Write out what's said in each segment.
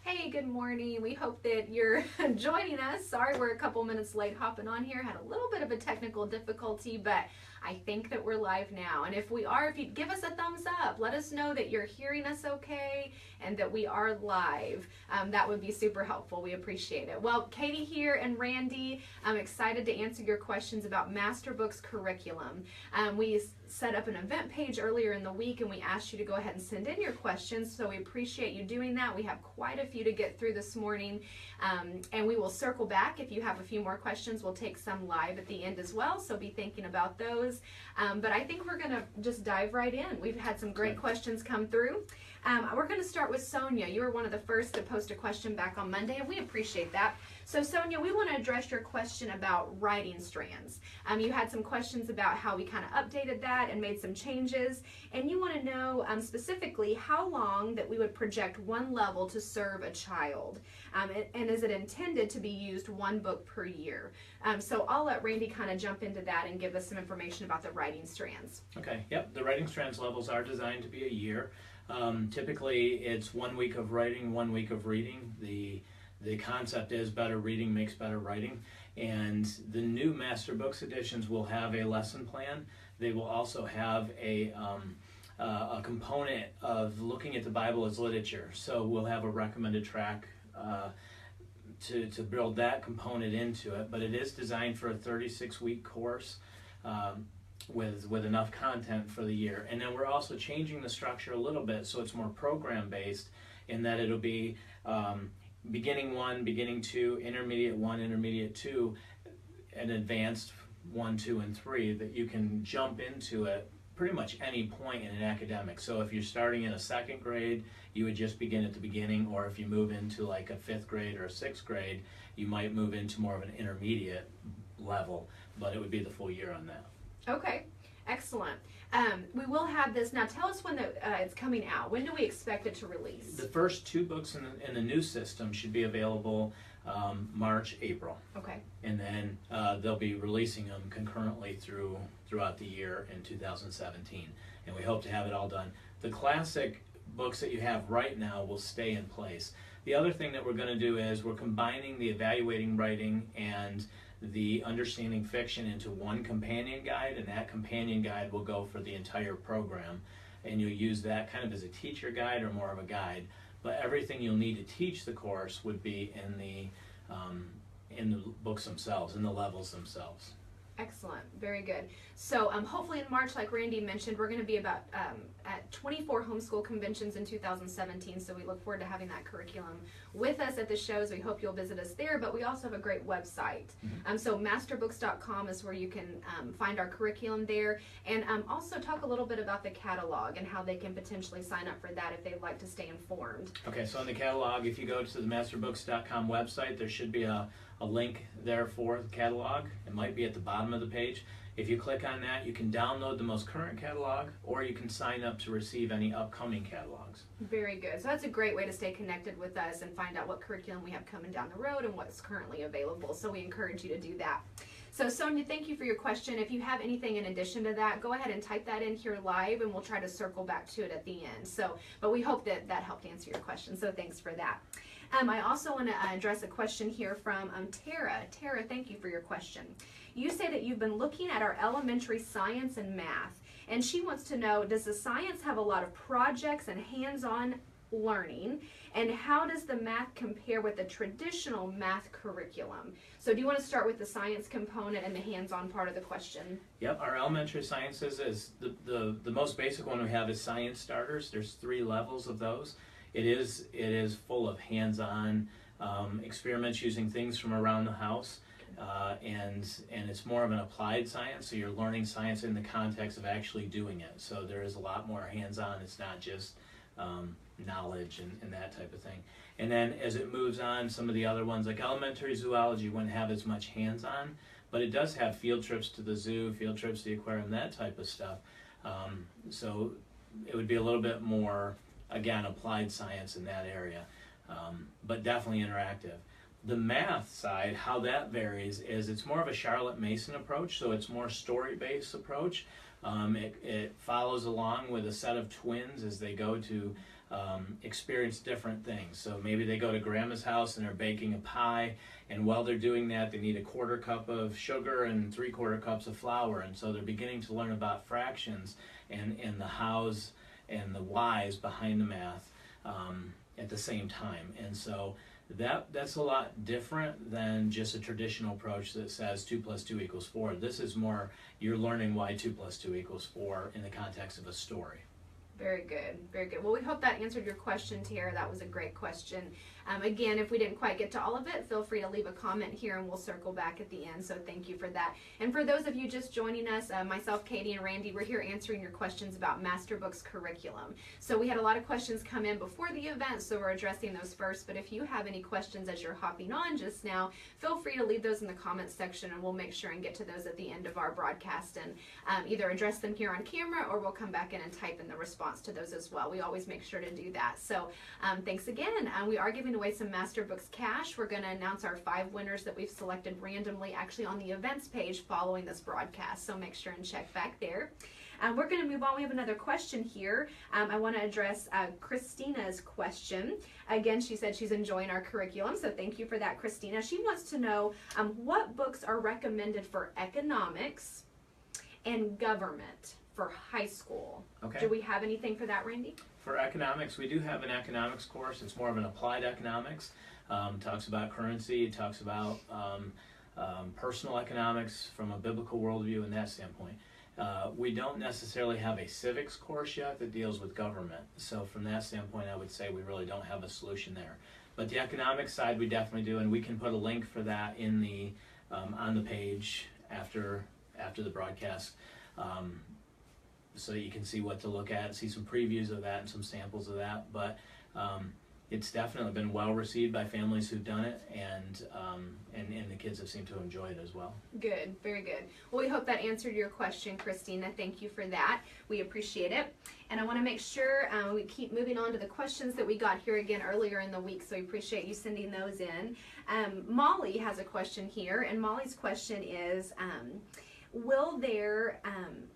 Hey, good morning. We hope that you're joining us. Sorry we're a couple minutes late hopping on here. Had a little bit of a technical difficulty, but I think that we're live now. And if we are, if you'd give us a thumbs up, let us know that you're hearing us okay and that we are live. That would be super helpful. We appreciate it. Well, Katie here and Randy, I'm excited to answer your questions about Master Books curriculum. We set up an event page earlier in the week and we asked you to go ahead and send in your questions, so we appreciate you doing that. We have quite a few to get through this morning, and we will circle back. If you have a few more questions, we'll take some live at the end as well, so be thinking about those. But I think we're going to just dive right in. We've had some great questions come through. We're going to start with Sonia. You were one of the first to post a question back on Monday, and we appreciate that. So Sonia, we want to address your question about Writing Strands. You had some questions about how we kind of updated that and made some changes, and you want to know specifically how long that we would project one level to serve a child, and is it intended to be used one book per year? So I'll let Randy kind of jump into that and give us some information about the Writing Strands. Okay, yep, the Writing Strands levels are designed to be a year. Typically it's 1 week of writing, 1 week of reading. The concept is better reading makes better writing, and the new Master Books editions will have a lesson plan. They will also have a component of looking at the Bible as literature. So we'll have a recommended track to build that component into it, but it is designed for a 36-week course with enough content for the year. And then we're also changing the structure a little bit so it's more program based, in that it'll be beginning 1, beginning 2, intermediate 1, intermediate 2, and advanced 1, 2, and 3, that you can jump into it pretty much any point in an academic. So if you're starting in a 2nd grade, you would just begin at the beginning, or if you move into like a 5th grade or a 6th grade, you might move into more of an intermediate level, but it would be the full year on that. Okay, excellent. We will have this, now tell us when it's coming out. When do we expect it to release? The first 2 books in the new system should be available March, April. Okay. And then they'll be releasing them concurrently throughout the year in 2017. And we hope to have it all done. The classic books that you have right now will stay in place. The other thing that we're going to do is we're combining the evaluating writing and the understanding fiction into one companion guide, and that companion guide will go for the entire program, and you'll use that kind of as a teacher guide or more of a guide, but everything you'll need to teach the course would be in the books themselves, in the levels themselves. Excellent, very good. So hopefully in March, like Randy mentioned, we're going to be about at 24 homeschool conventions in 2017, so we look forward to having that curriculum with us at the shows. We hope you'll visit us there, but we also have a great website. So masterbooks.com is where you can find our curriculum there, and also talk a little bit about the catalog and how they can potentially sign up for that if they'd like to stay informed. Okay, so in the catalog, if you go to the masterbooks.com website, there should be a link there for the catalog. It might be at the bottom of the page. If you click on that, you can download the most current catalog, or you can sign up to receive any upcoming catalogs. Very good. So that's a great way to stay connected with us and find out what curriculum we have coming down the road and what's currently available. So we encourage you to do that. So Sonia, thank you for your question. If you have anything in addition to that, go ahead and type that in here live, and we'll try to circle back to it at the end. But we hope that that helped answer your question. So thanks for that. I also want to address a question here from Tara. Tara, thank you for your question. You say that you've been looking at our elementary science and math, and she wants to know, does the science have a lot of projects and hands-on learning, and how does the math compare with the traditional math curriculum? So do you want to start with the science component and the hands-on part of the question? Yep, our elementary sciences is the most basic one we have is science starters. There's 3 levels of those. It is full of hands-on experiments using things from around the house, and it's more of an applied science, so you're learning science in the context of actually doing it. So there is a lot more hands-on. It's not just knowledge and that type of thing. And then as it moves on, some of the other ones, like elementary zoology, wouldn't have as much hands-on, but it does have field trips to the zoo, field trips to the aquarium, that type of stuff. So it would be a little bit more, again, applied science in that area, but definitely interactive. The math side, how that varies is it's more of a Charlotte Mason approach, so it's more story-based approach. It follows along with a set of twins as they go to experience different things. So maybe they go to grandma's house and they're baking a pie, and while they're doing that, they need a 1/4 cup of sugar and 3/4 cups of flour, and so they're beginning to learn about fractions and the hows and the whys behind the math at the same time. And so that's a lot different than just a traditional approach that says 2 + 2 = 4. This is more, you're learning why 2 + 2 = 4 in the context of a story. Very good, very good. Well, we hope that answered your question, Tara. That was a great question. Again, if we didn't quite get to all of it, feel free to leave a comment here and we'll circle back at the end. So thank you for that. And for those of you just joining us, myself, Katie, and Randy, we're here answering your questions about Masterbooks curriculum. So we had a lot of questions come in before the event, so we're addressing those first. But if you have any questions as you're hopping on just now, feel free to leave those in the comments section and we'll make sure and get to those at the end of our broadcast and either address them here on camera or we'll come back in and type in the response to those as well. We always make sure to do that. So thanks again. We are giving away some Masterbooks cash. We're going to announce our 5 winners that we've selected randomly actually on the events page following this broadcast. So make sure and check back there. We're going to move on. We have another question here. I want to address Christina's question. Again, she said she's enjoying our curriculum, so thank you for that, Christina. She wants to know what books are recommended for economics and government for high school. Okay. Do we have anything for that, Randy? For economics, we do have an economics course. It's more of an applied economics. Talks about currency, it talks about personal economics from a biblical worldview in that standpoint. We don't necessarily have a civics course yet that deals with government. So from that standpoint, I would say we really don't have a solution there. But the economics side we definitely do, and we can put a link for that in the on the page after the broadcast. So that you can see what to look at, see some previews of that and some samples of that. But it's definitely been well received by families who've done it, and the kids have seemed to enjoy it as well. Good, very good. Well, we hope that answered your question, Christina. Thank you for that. We appreciate it. And I want to make sure we keep moving on to the questions that we got here again earlier in the week, so we appreciate you sending those in. Molly has a question here, and Molly's question is, will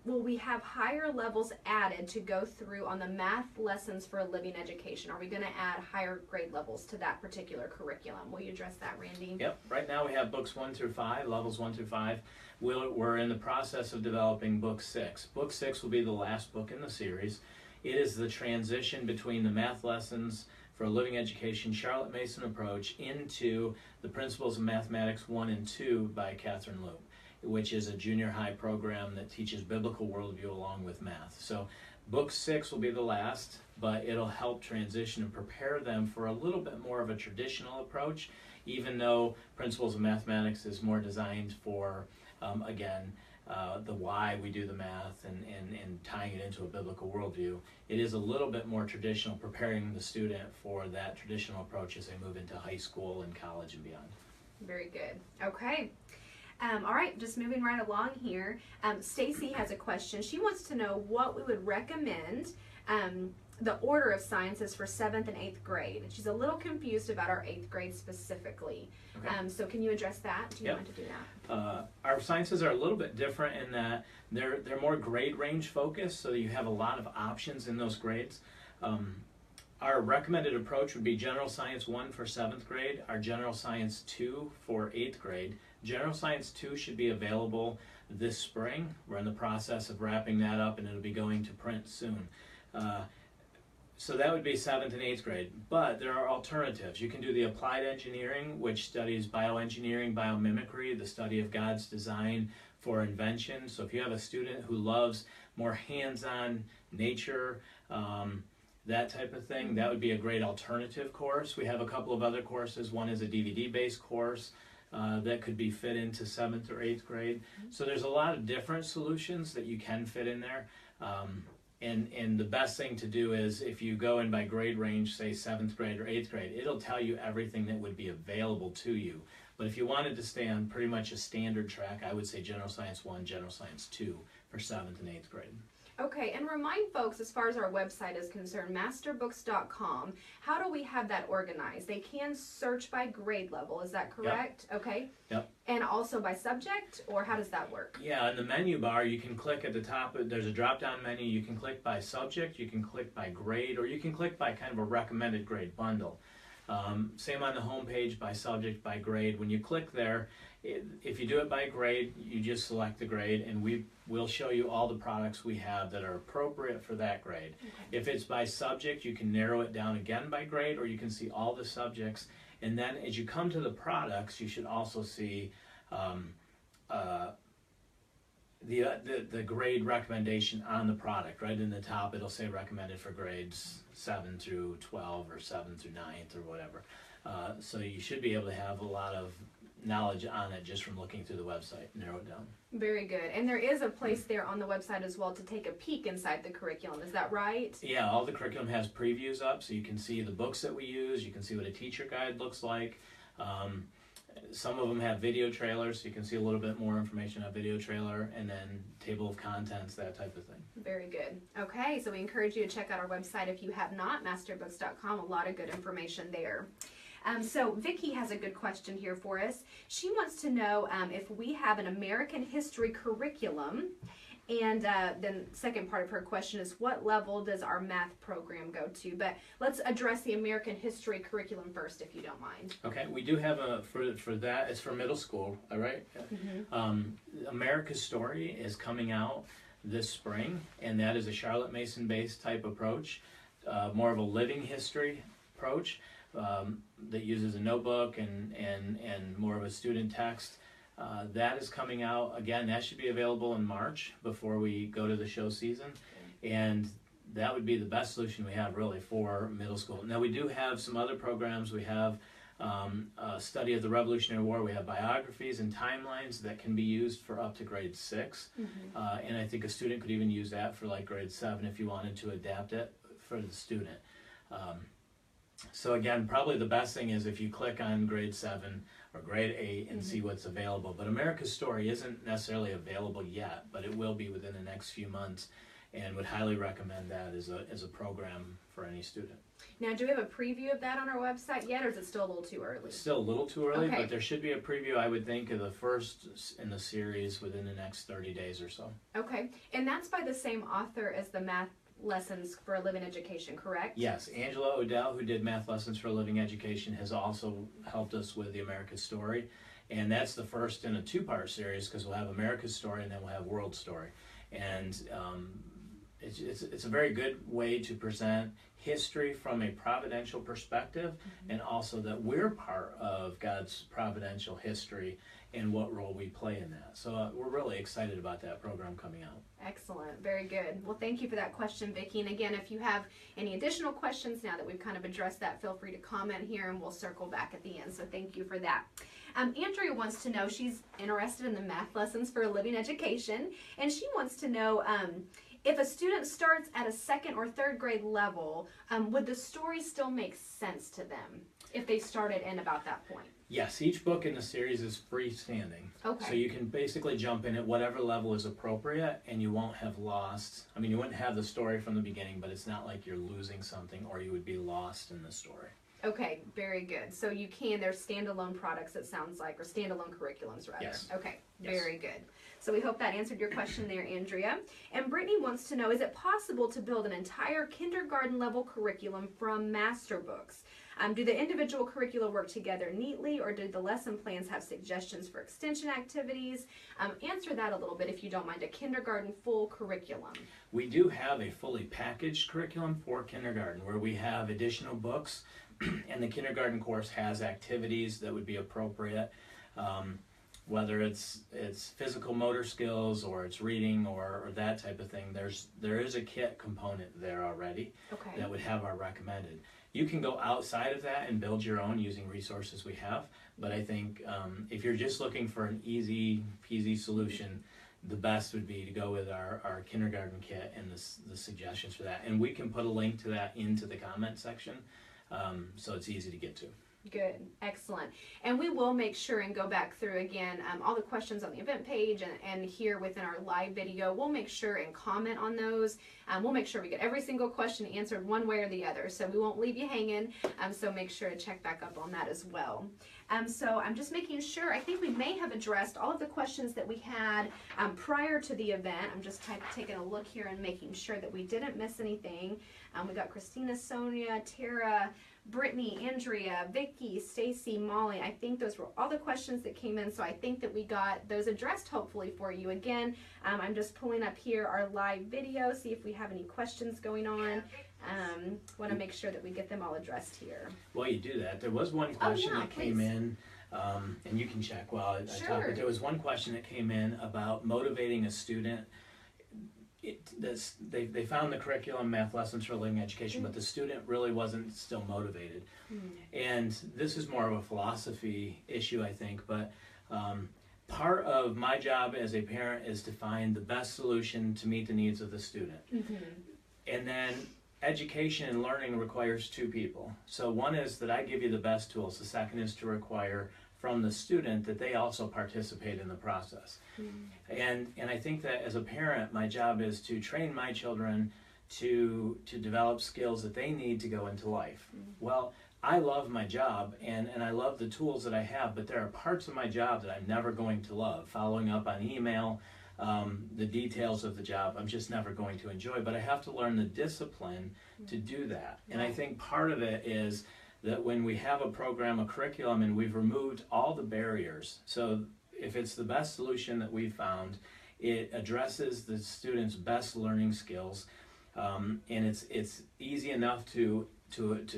we have higher levels added to go through on the math lessons for a living education? Are we going to add higher grade levels to that particular curriculum? Will you address that, Randy? Yep. Right now we have books 1 through 5, levels 1 through 5. We're in the process of developing book 6. Book 6 will be the last book in the series. It is the transition between the math lessons for a living education Charlotte Mason approach into the Principles of Mathematics 1 and 2 by Catherine Loop, which is a junior high program that teaches biblical worldview along with math. So book 6 will be the last, but it'll help transition and prepare them for a little bit more of a traditional approach, even though Principles of Mathematics is more designed for, the why we do the math and tying it into a biblical worldview. It is a little bit more traditional, preparing the student for that traditional approach as they move into high school and college and beyond. Very good. Okay. All right, just moving right along here. Stacy has a question. She wants to know what we would recommend the order of sciences for 7th and 8th grade. She's a little confused about our 8th grade specifically. Okay. So can you address that? Do you want to do that? Our sciences are a little bit different in that they're more grade range focused, so you have a lot of options in those grades. Our recommended approach would be General Science 1 for 7th grade, our General Science 2 for 8th grade. General Science 2 should be available this spring. We're in the process of wrapping that up and it'll be going to print soon. So that would be 7th and 8th grade. But there are alternatives. You can do the Applied Engineering, which studies bioengineering, biomimicry, the study of God's design for invention. So if you have a student who loves more hands-on nature, that type of thing, that would be a great alternative course. We have a couple of other courses. One is a DVD-based course that could be fit into 7th or 8th grade. So there's a lot of different solutions that you can fit in there. And the best thing to do is if you go in by grade range, say 7th grade or 8th grade, it'll tell you everything that would be available to you. But if you wanted to stay on pretty much a standard track, I would say General Science 1, General Science 2 for 7th and 8th grade. Okay, and remind folks, as far as our website is concerned, masterbooks.com, how do we have that organized? They can search by grade level, is that correct? Yep. Okay. Yep. And also by subject, or how does that work? Yeah, in the menu bar, you can click at the top, there's a drop-down menu, you can click by subject, you can click by grade, or you can click by kind of a recommended grade bundle. Same on the home page, by subject, by grade. When you click there, if you do it by grade, you just select the grade, and we'll show you all the products we have that are appropriate for that grade. Okay. If it's by subject, you can narrow it down again by grade, or you can see all the subjects. And then as you come to the products, you should also see the grade recommendation on the product. Right in the top, it'll say recommended for grades 7 through 12 or 7 through 9th or whatever. So you should be able to have a lot of knowledge on it just from looking through the website, narrow it down. Very good. And there is a place there on the website as well to take a peek inside the curriculum, is that right? Yeah, all the curriculum has previews up, so you can see the books that we use, you can see what a teacher guide looks like. Some of them have video trailers, so you can see a little bit more information on video trailer, and then table of contents, that type of thing. Very good. Okay, so we encourage you to check out our website if you have not, masterbooks.com, a lot of good information there. So Vicki has a good question here for us. She wants to know if we have an American history curriculum, and then second part of her question is what level does our math program go to? But let's address the American history curriculum first, if you don't mind. Okay, we do have for that, it's for middle school, all right? Mm-hmm. America's Story is coming out this spring, and that is a Charlotte Mason based type approach, more of a living history approach. That uses a notebook and more of a student text. That is coming out, again, that should be available in March before we go to the show season. And that would be the best solution we have really for middle school. Now we do have some other programs. We have a study of the Revolutionary War. We have biographies and timelines that can be used for up to grade 6. Mm-hmm. And I think a student could even use that for like grade 7 if you wanted to adapt it for the student. So again, probably the best thing is if you click on grade 7 or grade 8 and mm-hmm. see what's available. But America's Story isn't necessarily available yet, but it will be within the next few months, and would highly recommend that as a program for any student. Now, do we have a preview of that on our website yet, or is it still a little too early? It's still a little too early, okay. But there should be a preview, I would think, of the first in the series within the next 30 days or so. Okay, and that's by the same author as the Math Lessons for a Living Education, correct? Yes, Angela Odell, who did Math Lessons for a Living Education, has also helped us with the America's Story, and that's the first in a 2-part series, because we'll have America's Story and then we'll have World Story, and it's a very good way to present history from a providential perspective, mm-hmm. and also that we're part of God's providential history and what role we play in that. So we're really excited about that program coming out. Excellent. Very good. Well, thank you for that question, Vicki. And again, if you have any additional questions now that we've kind of addressed that, feel free to comment here and we'll circle back at the end. So thank you for that. Andrea wants to know, she's interested in the Math Lessons for a Living Education, and she wants to know if a student starts at a 2nd or 3rd grade level, would the story still make sense to them if they started in about that point? Yes, each book in the series is freestanding. Okay. So you can basically jump in at whatever level is appropriate, and you won't have lost. I mean, you wouldn't have the story from the beginning, but it's not like you're losing something or you would be lost in the story. Okay, very good. So you can, there's standalone products, it sounds like, or standalone curriculums rather. Yes. Okay, very good. So we hope that answered your question there, Andrea. And Brittany wants to know, is it possible to build an entire kindergarten level curriculum from master books? Do the individual curricula work together neatly, or do the lesson plans have suggestions for extension activities? Answer that a little bit if you don't mind, a kindergarten full curriculum. We do have a fully packaged curriculum for kindergarten where we have additional books, and the kindergarten course has activities that would be appropriate. Whether it's physical motor skills or it's reading or that type of thing, there is a kit component there already. Okay. That would have our recommended. You can go outside of that and build your own using resources we have, but I think if you're just looking for an easy peasy solution, the best would be to go with our kindergarten kit and the suggestions for that. And we can put a link to that into the comment section, so it's easy to get to. Good, excellent. And we will make sure and go back through again all the questions on the event page and here within our live video. We'll make sure and comment on those. We'll make sure we get every single question answered one way or the other, so we won't leave you hanging. So make sure to check back up on that as well. So I'm just making sure, I think we may have addressed all of the questions that we had prior to the event. I'm just taking a look here and making sure that we didn't miss anything. We got Christina, Sonia, Tara, Brittany, Andrea, Vicky, Stacy, Molly. I think those were all the questions that came in, so I think that we got those addressed hopefully for you. Again, I'm just pulling up here our live video, see if we have any questions going on. Want to make sure that we get them all addressed here. While you do that, there was one question that came in, and you can check while I talk, but there was one question that came in about motivating a student. They found the curriculum, math lessons for living education, but the student really wasn't still motivated. And this is more of a philosophy issue, I think, but part of my job as a parent is to find the best solution to meet the needs of the student. And then education and learning requires two people. So one is that I give you the best tools. The second is to require from the student that they also participate in the process. And I think that as a parent, my job is to train my children to develop skills that they need to go into life. Well, I love my job and I love the tools that I have, but there are parts of my job that I'm never going to love. Following up on email, the details of the job, I'm just never going to enjoy, but I have to learn the discipline to do that. And I think part of it is that when we have a program, a curriculum, and we've removed all the barriers, so if it's the best solution that we've found, it addresses the student's best learning skills, and it's easy enough to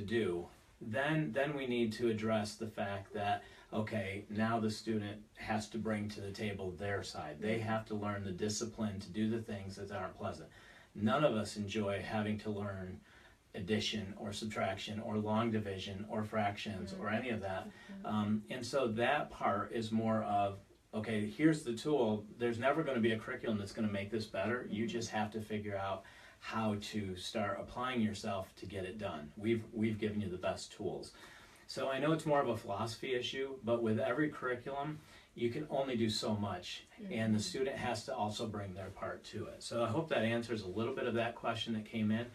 do, then we need to address the fact that, okay, now the student has to bring to the table their side. They have to learn the discipline to do the things that aren't pleasant. None of us enjoy having to learn addition or subtraction or long division or fractions or any of that. And so that part is more of, okay, here's the tool. There's never going to be a curriculum that's going to make this better. You just have to figure out how to start applying yourself to get it done. We've given you the best tools. So I know it's more of a philosophy issue, but with every curriculum, you can only do so much, and the student has to also bring their part to it. So I hope that answers a little bit of that question that came in.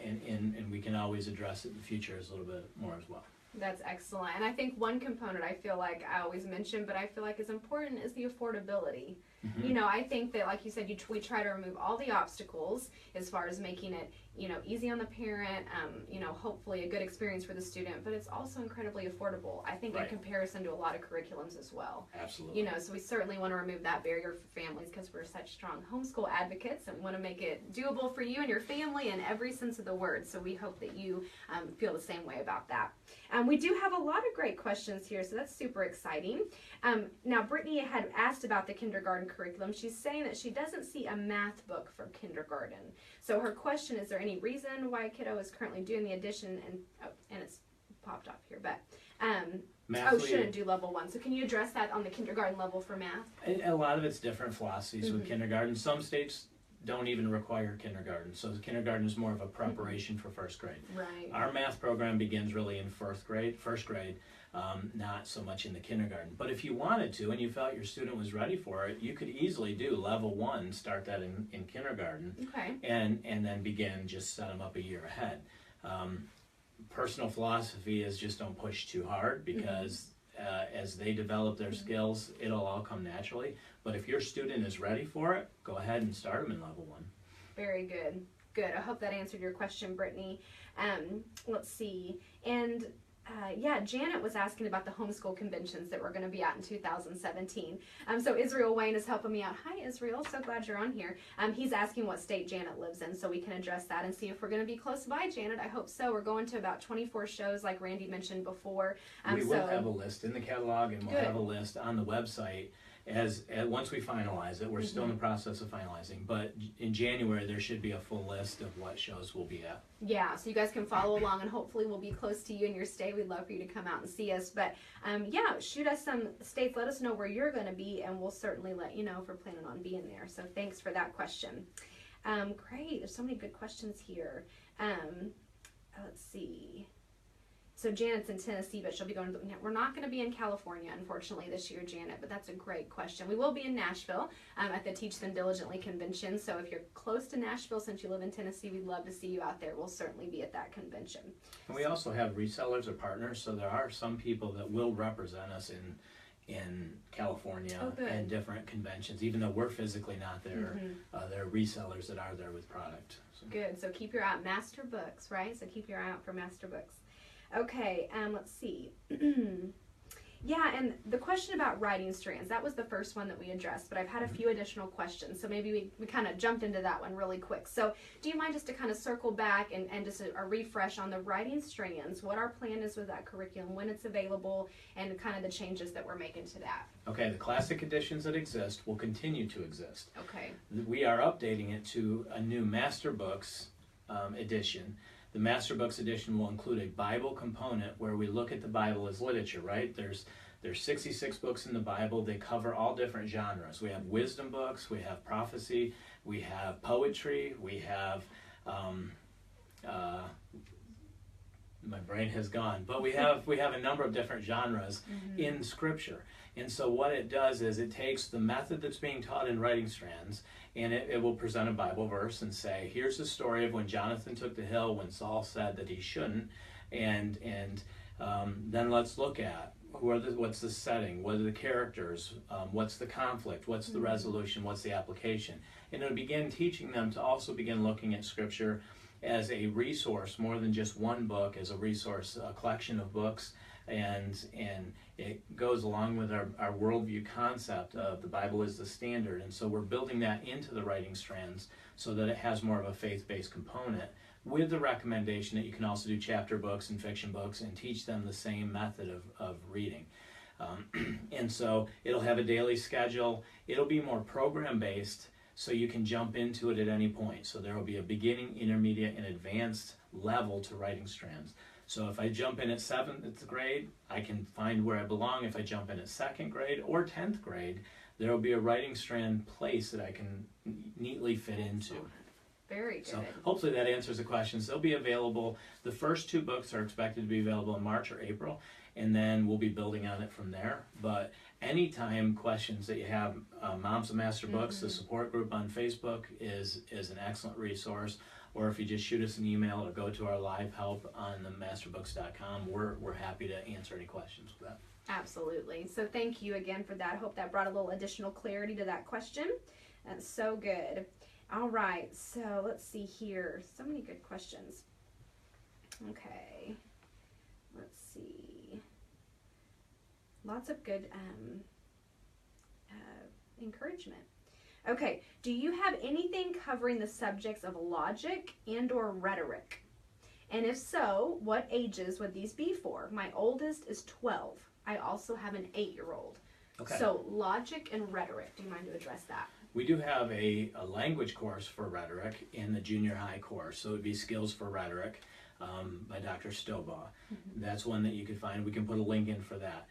And we can always address it in the future as a little bit more as well. That's excellent. And I think one component I feel like I always mention, but I feel like is important, is the affordability. You know, I think that, like you said, we try to remove all the obstacles as far as making it, you know, easy on the parent, you know, hopefully a good experience for the student, but it's also incredibly affordable, I think, in comparison to a lot of curriculums as well. Absolutely. You know, so we certainly want to remove that barrier for families because we're such strong homeschool advocates and want to make it doable for you and your family in every sense of the word. So we hope that you feel the same way about that. We do have a lot of great questions here, so that's super exciting. Now, Brittany had asked about the kindergarten curriculum. She's saying that she doesn't see a math book for kindergarten. So her question, is there any reason why a kiddo is currently doing the addition, and it's popped off here, but shouldn't do level 1. So can you address that on the kindergarten level for math? A lot of it's different philosophies with kindergarten. Some states don't even require kindergarten. So the kindergarten is more of a preparation for first grade. Right. Our math program begins really in first grade, not so much in the kindergarten. But if you wanted to and you felt your student was ready for it, you could easily do level 1, start that in kindergarten, and then begin, just set them up a year ahead. Personal philosophy is just don't push too hard, because as they develop their skills, it'll all come naturally. But if your student is ready for it, go ahead and start them in level 1. Very good. Good. I hope that answered your question, Brittany. Let's see. And Janet was asking about the homeschool conventions that we're going to be at in 2017. So Israel Wayne is helping me out. Hi, Israel. So glad you're on here. He's asking what state Janet lives in, so we can address that and see if we're going to be close by, Janet. I hope so. We're going to about 24 shows, like Randy mentioned before. We will have a list in the catalog, and we'll have a list on the website once we finalize it. We're still in the process of finalizing, but in January there should be a full list of what shows we'll be at. Yeah, so you guys can follow along, and hopefully we'll be close to you in your stay. We'd love for you to come out and see us. But shoot us some states, let us know where you're going to be, and we'll certainly let you know if we're planning on being there. So thanks for that question. Great, there's so many good questions here. Let's see. So Janet's in Tennessee, but she'll be going to we're not going to be in California, unfortunately, this year, Janet, but that's a great question. We will be in Nashville at the Teach Them Diligently convention. So if you're close to Nashville, since you live in Tennessee, we'd love to see you out there. We'll certainly be at that convention. And we also have resellers or partners, so there are some people that will represent us in California and different conventions, even though we're physically not there. There are resellers that are there with product. So. Good. So keep your eye out. Master Books, right? So keep your eye out for Master Books. Okay, let's see. Yeah, and the question about Writing Strands, that was the first one that we addressed, but I've had a few additional questions, so maybe we kind of jumped into that one really quick. So do you mind just to kind of circle back and just a refresh on the Writing Strands, what our plan is with that curriculum, when it's available, and kind of the changes that we're making to that? Okay, the classic editions that exist will continue to exist. Okay. We are updating it to a new Master Books edition. The Master Books edition will include a Bible component where we look at the Bible as literature, right? There's 66 books in the Bible. They cover all different genres. We have wisdom books, we have prophecy, we have poetry, we have, my brain has gone, but we have a number of different genres in Scripture. And so what it does is it takes the method that's being taught in Writing Strands, and it will present a Bible verse and say, here's the story of when Jonathan took the hill, when Saul said that he shouldn't, and then let's look at what's the setting, what are the characters, what's the conflict, what's the resolution, what's the application. And it'll begin teaching them to also begin looking at Scripture as a resource, more than just one book, as a resource, a collection of books, and it goes along with our worldview concept of the Bible is the standard. And so we're building that into the Writing Strands so that it has more of a faith-based component, with the recommendation that you can also do chapter books and fiction books and teach them the same method of reading. And so it'll have a daily schedule. It'll be more program-based, so you can jump into it at any point. So there will be a beginning, intermediate, and advanced level to Writing Strands. So if I jump in at 7th grade, I can find where I belong. If I jump in at 2nd grade or 10th grade, there will be a Writing Strand place that I can neatly fit into. Very good. So hopefully that answers the questions. They'll be available. The first 2 books are expected to be available in March or April, and then we'll be building on it from there. But anytime questions that you have, Moms of Master Books, the support group on Facebook is an excellent resource. Or if you just shoot us an email or go to our live help on the masterbooks.com, we're happy to answer any questions with that. Absolutely. So thank you again for that. I hope that brought a little additional clarity to that question. That's so good. All right, so let's see here. So many good questions. Okay, let's see. Lots of good encouragement. Okay, do you have anything covering the subjects of logic and or rhetoric? And if so, what ages would these be for? My oldest is 12. I also have an 8-year-old. Okay. So logic and rhetoric, do you mind to address that? We do have a language course for rhetoric in the junior high course. So it would be Skills for Rhetoric by Dr. Stobaugh. That's one that you could find. We can put a link in for that.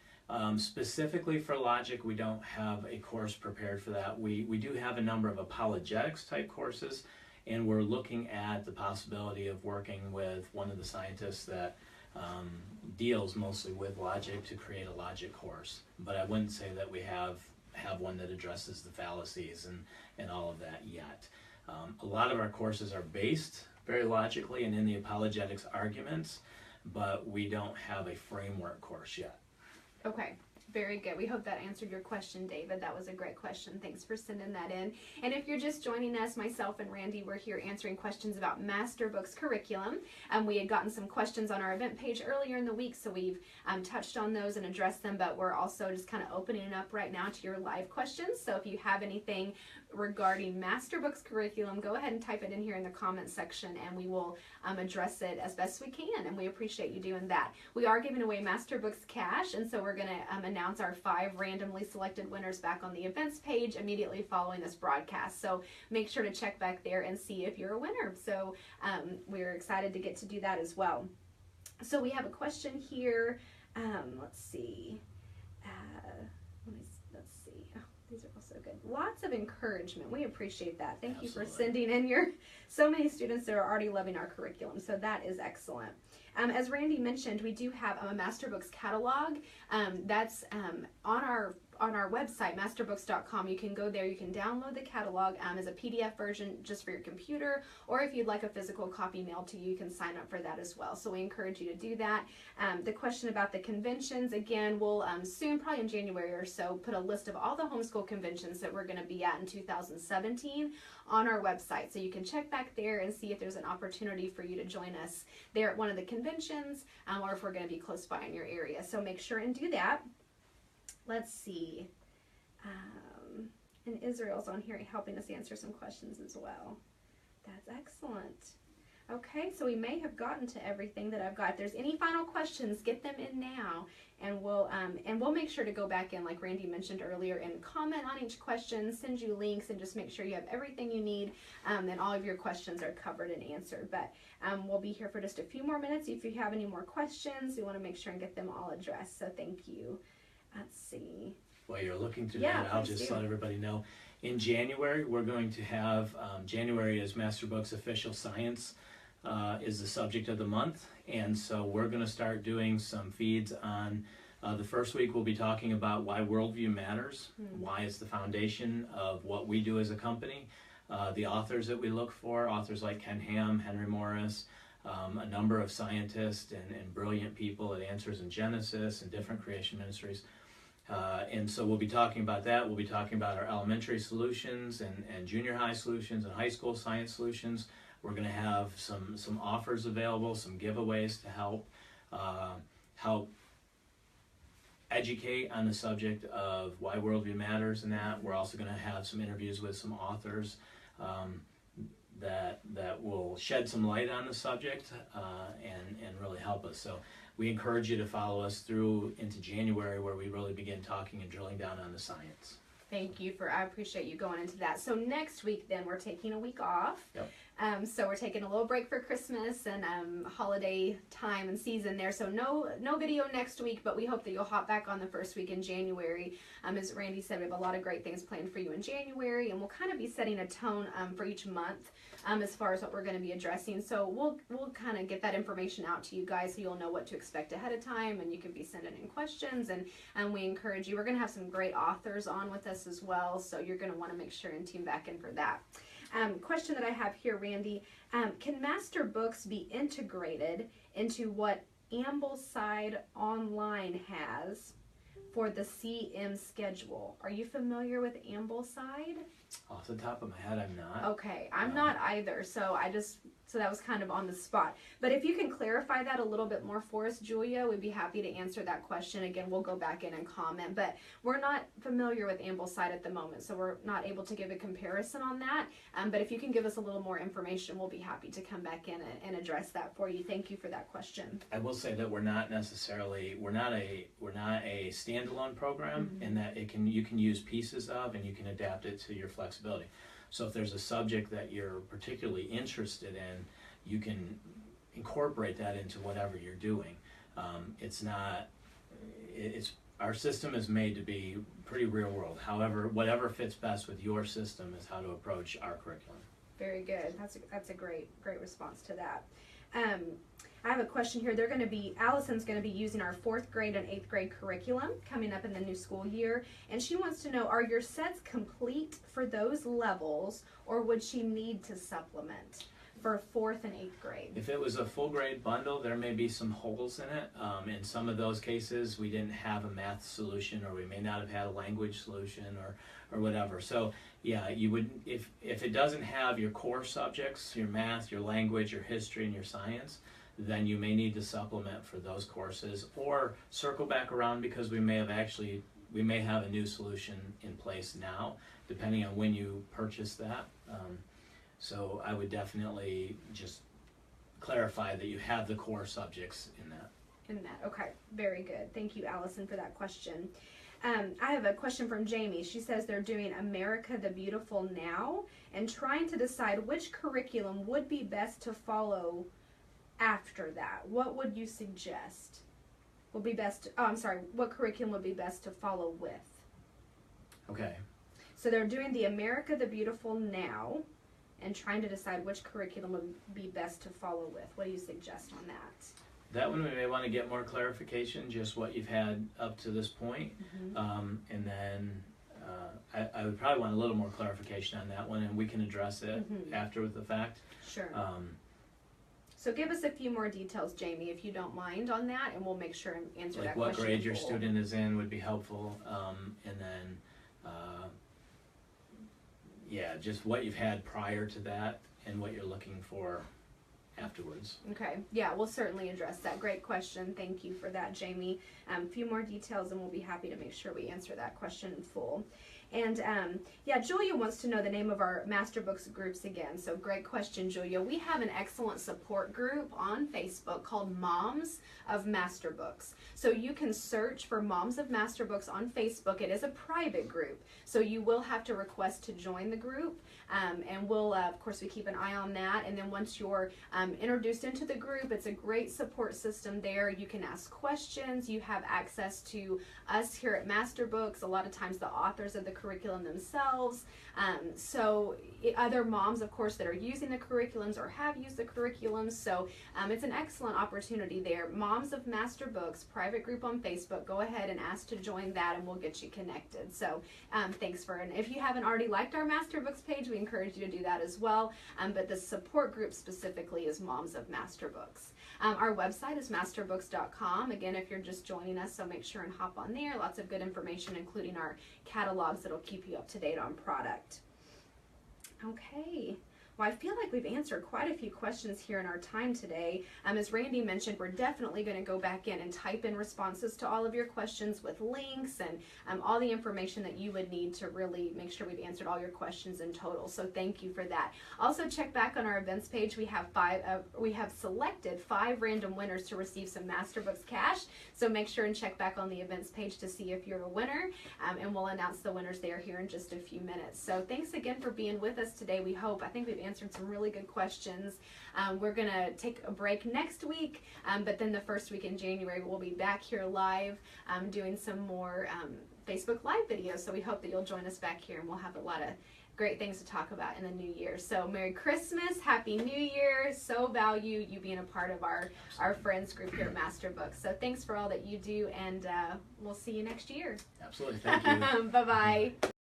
Specifically for logic, we don't have a course prepared for that. We do have a number of apologetics type courses, and we're looking at the possibility of working with one of the scientists that deals mostly with logic to create a logic course. But I wouldn't say that we have one that addresses the fallacies and all of that yet. A lot of our courses are based very logically and in the apologetics arguments, but we don't have a framework course yet. Okay, very good. We hope that answered your question, David. That was a great question. Thanks for sending that in. And if you're just joining us, myself and Randy, we're here answering questions about Master Books curriculum. We had gotten some questions on our event page earlier in the week, so we've touched on those and addressed them, but we're also just kind of opening it up right now to your live questions. So if you have anything regarding Master Books curriculum, go ahead and type it in here in the comments section, and we will address it as best we can, and we appreciate you doing that. We are giving away Master Books cash, and so we're going to announce our 5 randomly selected winners back on the events page immediately following this broadcast. So make sure to check back there and see if you're a winner. So we're excited to get to do that as well. So we have a question here. Let's see. These are also good. Lots of encouragement. We appreciate that. Thank you for Absolutely. sending in so many students that are already loving our curriculum. So that is excellent. As Randy mentioned, we do have a Masterbooks catalog. That's on our website, masterbooks.com. You can go there. You can download the catalog as a PDF version just for your computer, or if you'd like a physical copy mailed to you, you can sign up for that as well. So we encourage you to do that. The question about the conventions, again, we'll soon, probably in January or so, put a list of all the homeschool conventions that we're going to be at in 2017 on our website. So you can check back there and see if there's an opportunity for you to join us there at one of the conventions, or if we're going to be close by in your area. So make sure and do that. Let's see. And Israel's on here helping us answer some questions as well. That's excellent. Okay, so we may have gotten to everything that I've got. If there's any final questions, get them in now, and we'll make sure to go back in, like Randy mentioned earlier, and comment on each question, send you links, and just make sure you have everything you need, and all of your questions are covered and answered. But we'll be here for just a few more minutes. If you have any more questions, we want to make sure and get them all addressed. So thank you. Let's see. While you're looking through that, I'll just let everybody know. In January, we're going to have, January is Masterbooks Official Science is the subject of the month. And so we're going to start doing some feeds on, the first week we'll be talking about why Worldview Matters, why it's the foundation of what we do as a company, the authors that we look for, authors like Ken Ham, Henry Morris, a number of scientists and brilliant people at Answers in Genesis and different creation ministries. And so we'll be talking about that. We'll be talking about our elementary solutions and junior high solutions and high school science solutions. We're going to have some offers available, some giveaways to help educate on the subject of why Worldview Matters and that. We're also going to have some interviews with some authors that will shed some light on the subject and really help us. So we encourage you to follow us through into January, where we really begin talking and drilling down on the science. Thank you I appreciate you going into that. So next week then we're taking a week off. Yep. So we're taking a little break for Christmas and holiday time and season there. So no video next week, but we hope that you'll hop back on the first week in January. As Randy said, we have a lot of great things planned for you in January, and we'll kind of be setting a tone for each month as far as what we're going to be addressing. So we'll kind of get that information out to you guys so you'll know what to expect ahead of time, and you can be sending in questions, and we encourage you. We're going to have some great authors on with us as well, so you're going to want to make sure and tune back in for that. Question that I have here, Randy, can Master Books be integrated into what Ambleside Online has for the CM schedule? Are you familiar with Ambleside? Off the top of my head, I'm not. Okay, I'm not either, so that was kind of on the spot. But if you can clarify that a little bit more for us, Julia, we'd be happy to answer that question. Again, we'll go back in and comment, but we're not familiar with Ambleside at the moment, so we're not able to give a comparison on that. But if you can give us a little more information, we'll be happy to come back in and address that for you. Thank you for that question. I will say that we're not a standalone program, in that you can use pieces of, and you can adapt it to your flexibility. So if there's a subject that you're particularly interested in, you can incorporate that into whatever you're doing. Our system is made to be pretty real world. However, whatever fits best with your system is how to approach our curriculum. Very good. That's a great response to that. I have a question here. Allison's going to be using our 4th grade and 8th grade curriculum coming up in the new school year, and she wants to know, are your sets complete for those levels, or would she need to supplement for 4th and 8th grade? If it was a full grade bundle, there may be some holes in it. In some of those cases, we didn't have a math solution, or we may not have had a language solution, or whatever. So yeah, you would, if it doesn't have your core subjects, your math, your language, your history, and your science, then you may need to supplement for those courses, or circle back around, because we may have a new solution in place now, depending on when you purchase that. So I would definitely just clarify that you have the core subjects in that. Okay, very good. Thank you, Allison, for that question. I have a question from Jamie. She says they're doing America the Beautiful now and trying to decide which curriculum would be best to follow after that. What would you suggest what curriculum would be best to follow with? Okay. So they're doing the America the Beautiful now and trying to decide which curriculum would be best to follow with. What do you suggest on that? That one we may want to get more clarification, just what you've had up to this point. And then I would probably want a little more clarification on that one, and we can address it after the fact. Sure. So give us a few more details, Jamie, if you don't mind on that, and we'll make sure and answer that question. Like what grade your student is in would be helpful, and then yeah, just what you've had prior to that and what you're looking for afterwards. Okay, yeah, we'll certainly address that. Great question. Thank you for that, Jamie. A few more details and we'll be happy to make sure we answer that question in full. And yeah, Julia wants to know the name of our Master Books groups again. So great question, Julia. We have an excellent support group on Facebook called Moms of Master Books. So you can search for Moms of Master Books on Facebook. It is a private group, so you will have to request to join the group. And we'll, of course, we keep an eye on that. And then once you're introduced into the group, it's a great support system there. You can ask questions. You have access to us here at Master Books, a lot of times the authors of the curriculum themselves. Other moms, of course, that are using the curriculums or have used the curriculums. So it's an excellent opportunity there. Moms of Master Books, private group on Facebook. Go ahead and ask to join that and we'll get you connected. So thanks and if you haven't already liked our Master Books page, we encourage you to do that as well. But the support group specifically is Moms of Master Books. Our website is masterbooks.com. Again, if you're just joining us, so make sure and hop on there. Lots of good information, including our catalogs that'll keep you up to date on product. Okay. Well, I feel like we've answered quite a few questions here in our time today. As Randy mentioned, we're definitely going to go back in and type in responses to all of your questions with links and all the information that you would need to really make sure we've answered all your questions in total. So thank you for that. Also, check back on our events page. We have selected 5 random winners to receive some Master Books cash. So make sure and check back on the events page to see if you're a winner. And we'll announce the winners there here in just a few minutes. So thanks again for being with us today. I think we've answered some really good questions. We're going to take a break next week, but then the first week in January we'll be back here live doing some more Facebook Live videos. So we hope that you'll join us back here and we'll have a lot of great things to talk about in the new year. So Merry Christmas, Happy New Year. So value you being a part of our friends group here at Master Books. So thanks for all that you do, and we'll see you next year. Absolutely. Thank you. Bye-bye.